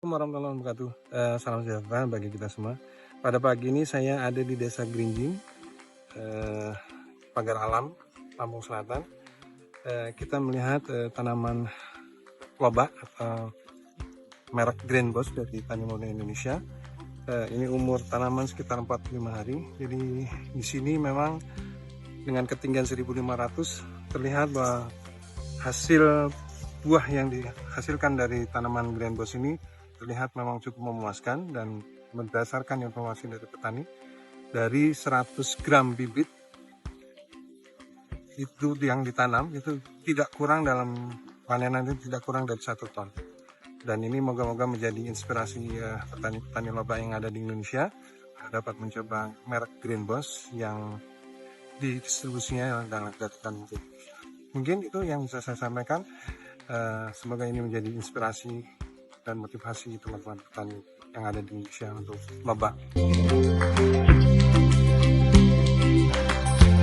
Assalamualaikum warahmatullahi wabarakatuh. Salam sejahtera bagi kita semua. Pada pagi ini saya ada di Desa Grinjing, Pagar Alam, Lampung Selatan. Kita melihat tanaman lobak atau merek Green Boss dari Tani Muda Indonesia. Ini umur tanaman sekitar 45 hari. Jadi di sini memang dengan ketinggian 1500 terlihat bahwa hasil buah yang dihasilkan dari tanaman Green Boss ini terlihat memang cukup memuaskan. Dan berdasarkan informasi dari petani, dari 100 gram bibit itu yang ditanam itu tidak kurang dalam panenan, itu tidak kurang dari 1 ton. Dan ini moga-moga menjadi inspirasi petani-petani lobak yang ada di Indonesia dapat mencoba merek Green Boss yang didistribusinya dalam dari mungkin itu yang bisa saya sampaikan. Semoga ini menjadi inspirasi dan motivasi teman-teman petani yang ada di Indonesia untuk lobak.